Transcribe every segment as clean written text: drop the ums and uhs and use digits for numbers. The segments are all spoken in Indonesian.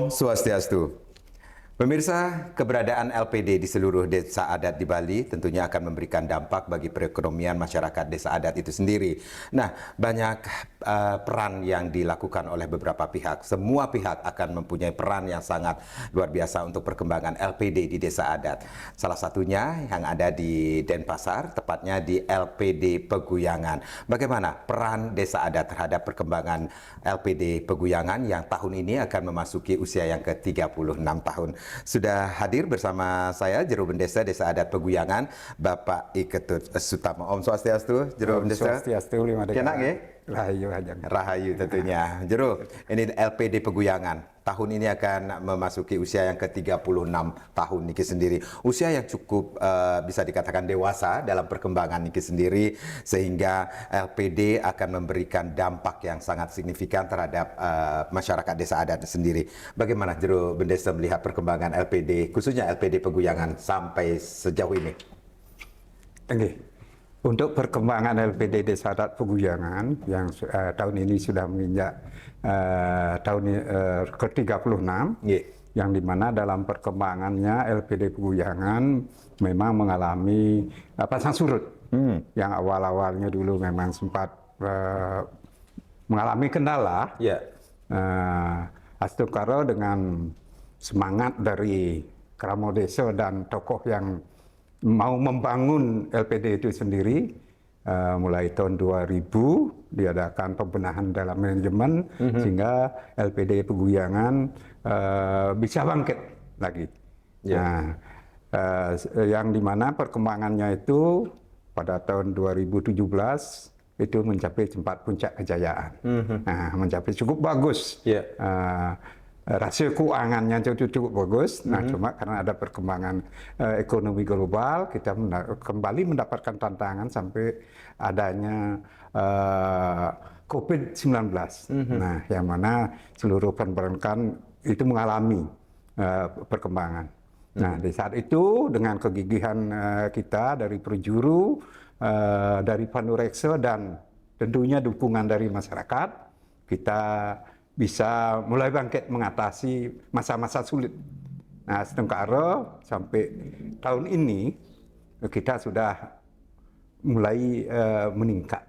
Om Swastiastu. Pemirsa, keberadaan LPD di seluruh desa adat di Bali tentunya akan memberikan dampak bagi perekonomian masyarakat desa adat itu sendiri. Nah, banyak peran yang dilakukan oleh beberapa pihak. Semua pihak akan mempunyai peran yang sangat luar biasa untuk perkembangan LPD di desa adat. Salah satunya yang ada di Denpasar, tepatnya di LPD Peguyangan. Bagaimana peran desa adat terhadap perkembangan LPD Peguyangan yang tahun ini akan memasuki usia yang ke-36 tahun. Sudah hadir bersama saya Jero Bendesa Desa Adat Peguyangan, Bapak Iketut Sutama. Om Swastiastu, Jero Bendesa. Swastiastu, lima dekade. Kenak ya? Rahayu aja. Rahayu tentunya. Jero, ini LPD Peguyangan. Tahun ini akan memasuki usia yang ke-36 tahun Niki sendiri. Usia yang cukup bisa dikatakan dewasa dalam perkembangan Niki sendiri, sehingga LPD akan memberikan dampak yang sangat signifikan terhadap masyarakat desa adat sendiri. Bagaimana Jero Bendesa melihat perkembangan LPD, khususnya LPD Peguyangan sampai sejauh ini? Oke. Untuk perkembangan LPD Desa Adat Peguyangan yang tahun ini sudah menginjak tahun ke-36, yang dimana dalam perkembangannya LPD Peguyangan memang mengalami pasang surut. Yang awal-awalnya dulu memang sempat mengalami kendala. Astungkaro dengan semangat dari Kramo Desa dan tokoh yang mau membangun LPD itu sendiri, mulai tahun 2000 diadakan pembenahan dalam manajemen sehingga LPD Peguyangan bisa bangkit lagi. Nah, yang dimana perkembangannya itu pada tahun 2017 itu mencapai tempat puncak kejayaan. Nah, mencapai cukup bagus. Rasio keuangannya cukup bagus. Nah, cuma karena ada perkembangan ekonomi global, kita kembali mendapatkan tantangan sampai adanya COVID-19. Nah, yang mana seluruh perbankan itu mengalami perkembangan. Nah, di saat itu dengan kegigihan kita dari Perjuru, dari Panurekso dan tentunya dukungan dari masyarakat, kita bisa mulai bangkit mengatasi masa-masa sulit. Nah, setengkara sampai tahun ini kita sudah mulai meningkat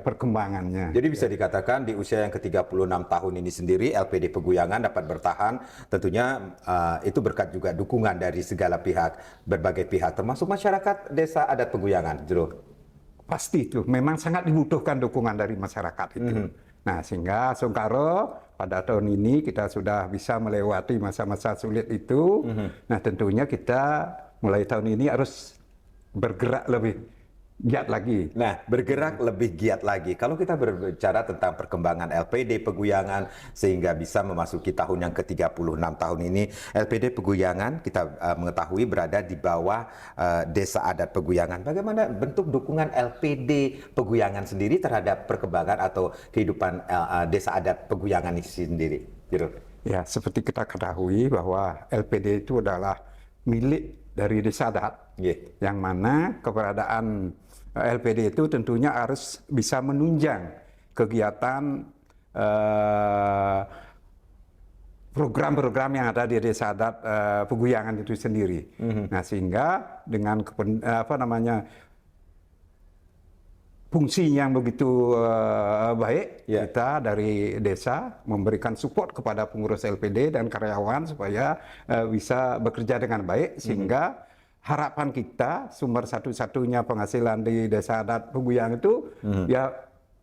perkembangannya. Jadi bisa dikatakan di usia yang ke-36 tahun ini sendiri LPD Peguyangan dapat bertahan, tentunya itu berkat juga dukungan dari segala pihak, berbagai pihak, termasuk masyarakat desa adat Peguyangan, Jero. Pasti itu, memang sangat dibutuhkan dukungan dari masyarakat itu. Nah, sehingga Sungkaro pada tahun ini kita sudah bisa melewati masa-masa sulit itu. Nah, tentunya kita mulai tahun ini harus bergerak lebih giat lagi. Nah, bergerak lebih giat lagi. Kalau kita berbicara tentang perkembangan LPD Peguyangan sehingga bisa memasuki tahun yang ke-36 tahun ini, LPD Peguyangan kita mengetahui berada di bawah Desa Adat Peguyangan. Bagaimana bentuk dukungan LPD Peguyangan sendiri terhadap perkembangan atau kehidupan Desa Adat Peguyangan ini sendiri? Ya, seperti kita ketahui bahwa LPD itu adalah milik dari Desa Adat, yang mana keberadaan LPD itu tentunya harus bisa menunjang kegiatan program-program yang ada di Desa Adat Peguyangan itu sendiri. Nah, sehingga dengan fungsi yang begitu baik, kita dari desa memberikan support kepada pengurus LPD dan karyawan supaya bisa bekerja dengan baik, sehingga harapan kita sumber satu-satunya penghasilan di Desa Adat Peguyangan itu ya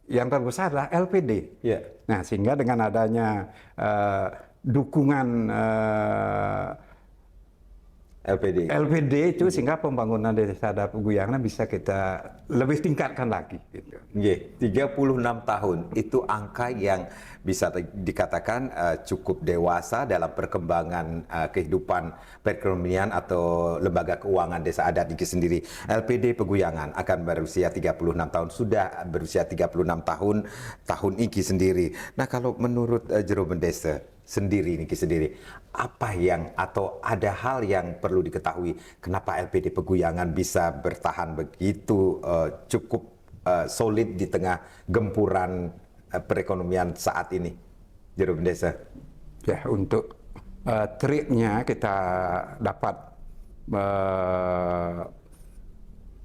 yang terbesar adalah LPD. Nah, sehingga dengan adanya dukungan LPD itu sehingga pembangunan Desa Adat Peguyangan bisa kita lebih tingkatkan lagi. 36 tahun itu angka yang bisa dikatakan cukup dewasa dalam perkembangan kehidupan perekonomian atau lembaga keuangan Desa Adat itu sendiri. LPD Peguyangan akan berusia 36 tahun, sudah berusia 36 tahun ini sendiri. Nah, kalau menurut Jero Bendesa sendiri Niki sendiri, apa yang atau ada hal yang perlu diketahui kenapa LPD Peguyangan bisa bertahan begitu cukup solid di tengah gempuran perekonomian saat ini, Jero Bendesa? Ya, untuk triknya kita dapat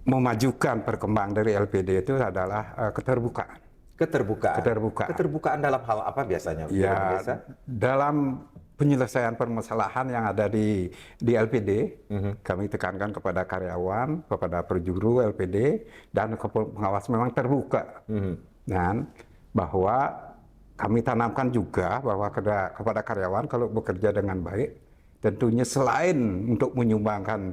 memajukan perkembangan dari LPD itu adalah keterbukaan. Keterbukaan. Keterbukaan. Keterbukaan dalam hal apa biasanya, Juru Ya, Desa? dalam penyelesaian permasalahan yang ada di LPD, kami tekankan kepada karyawan, kepada perjuru LPD, dan pengawas memang terbuka. Dan bahwa kami tanamkan juga bahwa kepada karyawan kalau bekerja dengan baik, tentunya selain untuk menyumbangkan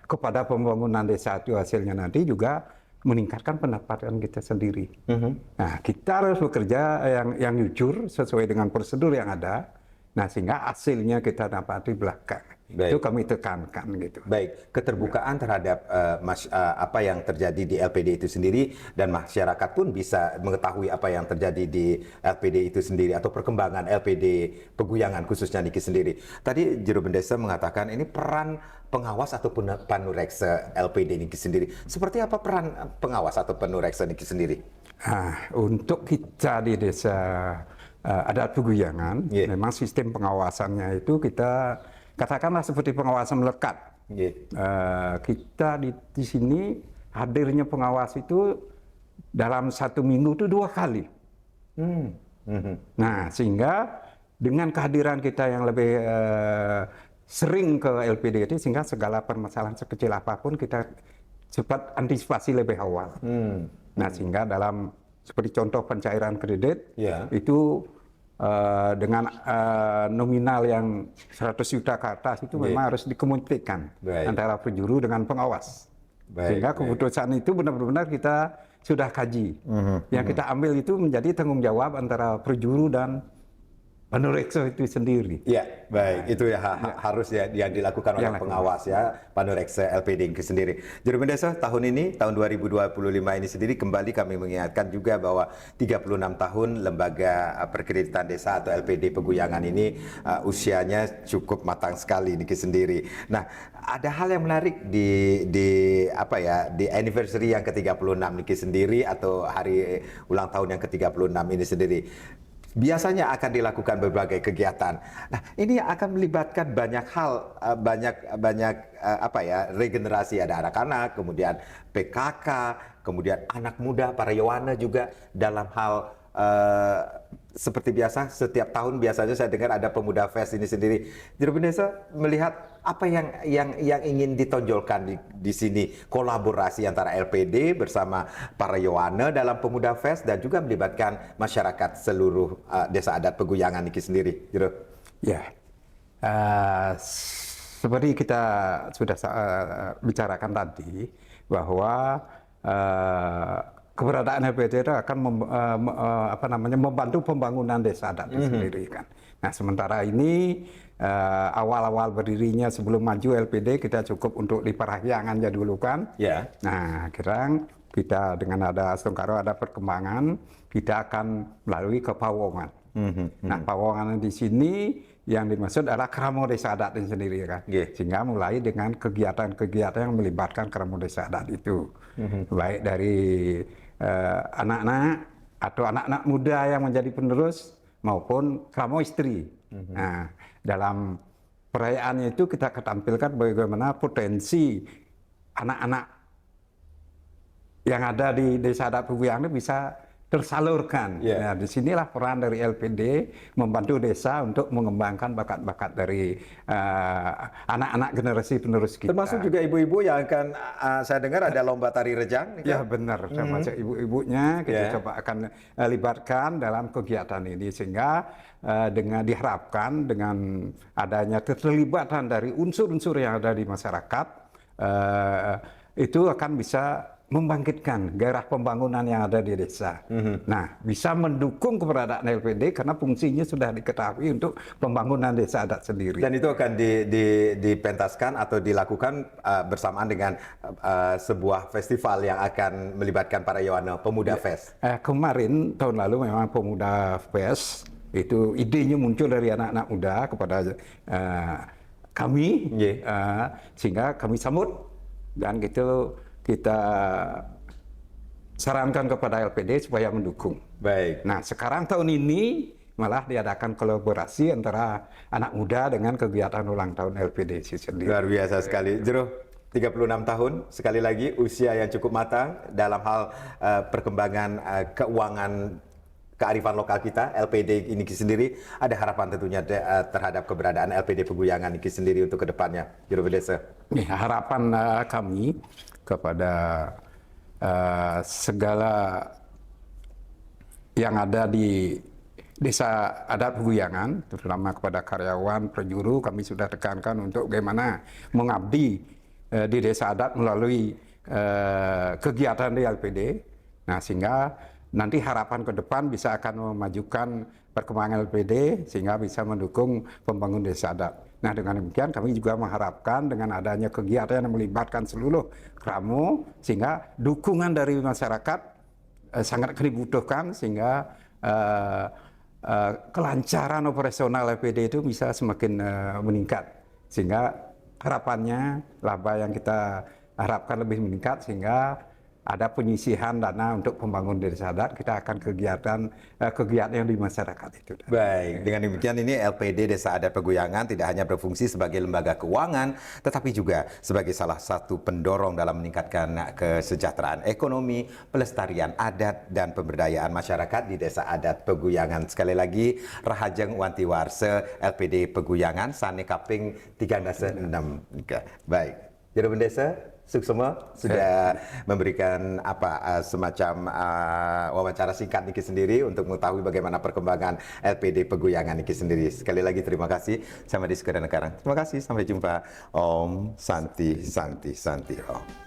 kepada pembangunan desa itu hasilnya nanti juga meningkatkan pendapatan kita sendiri. Nah, kita harus bekerja yang jujur sesuai dengan prosedur yang ada. Nah, sehingga hasilnya kita dapat di belakang. Baik. Itu kami tekankan gitu. Baik, keterbukaan terhadap apa yang terjadi di LPD itu sendiri, dan masyarakat pun bisa mengetahui apa yang terjadi di LPD itu sendiri atau perkembangan LPD Peguyangan khususnya Niki sendiri. Tadi Juru Bendesa mengatakan ini peran pengawas atau panureksa LPD Niki sendiri. Seperti apa peran pengawas atau panureksa Niki sendiri? Nah, untuk kita di desa adat Peguyangan, memang sistem pengawasannya itu kita katakanlah seperti pengawasan melekat. Kita di sini hadirnya pengawas itu dalam 1 minggu itu 2 kali. Nah, sehingga dengan kehadiran kita yang lebih sering ke LPD itu, sehingga segala permasalahan sekecil apapun kita cepat antisipasi lebih awal. Nah, sehingga dalam seperti contoh pencairan kredit itu dengan nominal yang 100 juta ke atas itu memang harus dikomunikasikan antara penjuru dengan pengawas. Sehingga keputusan itu benar-benar kita sudah kaji. Yang kita ambil itu menjadi tanggung jawab antara penjuru dan panureksa itu sendiri. Ya, baik. Itu ya harus ya yang dilakukan oleh pengawas ya, panureksa LPD itu sendiri. Juru Bendesa, tahun ini, tahun 2025 ini sendiri kembali kami mengingatkan juga bahwa 36 tahun Lembaga Perkreditan Desa atau LPD Peguyangan ini usianya cukup matang sekali Niki sendiri. Nah, ada hal yang menarik di apa ya, di anniversary yang ke-36 Niki sendiri atau hari ulang tahun yang ke-36 ini sendiri. Biasanya akan dilakukan berbagai kegiatan. Nah, ini akan melibatkan banyak hal, banyak apa ya, regenerasi, ada anak-anak, kemudian PKK, kemudian anak muda, para Yowana juga dalam hal seperti biasa setiap tahun biasanya saya dengar ada Pemuda Fest ini sendiri. Juru Bendesa melihat apa yang ingin ditonjolkan di sini, kolaborasi antara LPD bersama para Yowana dalam Pemuda Fest dan juga melibatkan masyarakat seluruh desa adat Peguyangan Niki sendiri, Juru. Ya, seperti kita sudah bicarakan tadi bahwa keberadaan LPD itu akan membantu pembangunan desa adat itu sendiri kan. Nah, sementara ini awal-awal berdirinya sebelum maju LPD kita cukup untuk di Parahyangan aja dulu kan. Nah, sekarang kita dengan ada Songkaro ada perkembangan, kita akan melalui ke Pawongan. Nah, Pawongan di sini yang dimaksud adalah Kramo Desa Adat itu sendiri kan. Sehingga mulai dengan kegiatan-kegiatan yang melibatkan Kramo Desa Adat itu. Baik dari anak-anak atau anak-anak muda yang menjadi penerus maupun Kramo istri. Nah, dalam perayaannya itu kita tampilkan bagaimana potensi anak-anak yang ada di desa adat Peguyangan bisa tersalurkan. Nah, disinilah peran dari LPD membantu desa untuk mengembangkan bakat-bakat dari anak-anak generasi penerus kita. Termasuk juga ibu-ibu yang akan saya dengar ada lomba tari rejang. Ya benar, termasuk ibu-ibunya kita coba akan libatkan dalam kegiatan ini sehingga dengan diharapkan dengan adanya keterlibatan dari unsur-unsur yang ada di masyarakat itu akan bisa membangkitkan gairah pembangunan yang ada di desa. Nah, bisa mendukung keberadaan LPD karena fungsinya sudah diketahui untuk pembangunan desa adat sendiri. Dan itu akan dipentaskan atau dilakukan bersamaan dengan sebuah festival yang akan melibatkan para Yowana, Pemuda Fest. Kemarin, tahun lalu memang Pemuda Fest, itu idenya muncul dari anak-anak muda kepada kami, sehingga kami sambut dan gitu kita sarankan kepada LPD supaya mendukung. Baik. Nah, sekarang tahun ini malah diadakan kolaborasi antara anak muda dengan kegiatan ulang tahun LPD itu sendiri. Luar biasa sekali. Jero, 36 tahun, sekali lagi usia yang cukup matang dalam hal perkembangan keuangan kearifan lokal kita, LPD ini sendiri. Ada harapan tentunya terhadap keberadaan LPD Peguyangan ini sendiri untuk kedepannya, Jero Desa. Harapan kami kepada segala yang ada di Desa Adat Peguyangan, terutama kepada karyawan, prajuru, kami sudah tekankan untuk bagaimana mengabdi di Desa Adat melalui kegiatan di LPD. Nah, sehingga nanti harapan ke depan bisa akan memajukan perkembangan LPD sehingga bisa mendukung pembangunan desa adat. Nah, dengan demikian kami juga mengharapkan dengan adanya kegiatan yang melibatkan seluruh Kramo sehingga dukungan dari masyarakat sangat dibutuhkan sehingga kelancaran operasional LPD itu bisa semakin meningkat sehingga harapannya laba yang kita harapkan lebih meningkat sehingga ada penyisihan dana untuk pembangunan desa adat, kita akan kegiatan yang di masyarakat itu. Baik, dengan demikian ini LPD Desa Adat Peguyangan tidak hanya berfungsi sebagai lembaga keuangan, tetapi juga sebagai salah satu pendorong dalam meningkatkan kesejahteraan ekonomi, pelestarian adat, dan pemberdayaan masyarakat di Desa Adat Peguyangan. Sekali lagi, Rahajeng Wanti Warse LPD Peguyangan, Sane Kaping 3 6. Baik, Jero Desa, Suksema sudah memberikan semacam wawancara singkat Niki sendiri untuk mengetahui bagaimana perkembangan LPD Peguyangan Niki sendiri. Sekali lagi terima kasih sama di Sekedar Negarang. Terima kasih, sampai jumpa. Om Santi Santi Santi Om.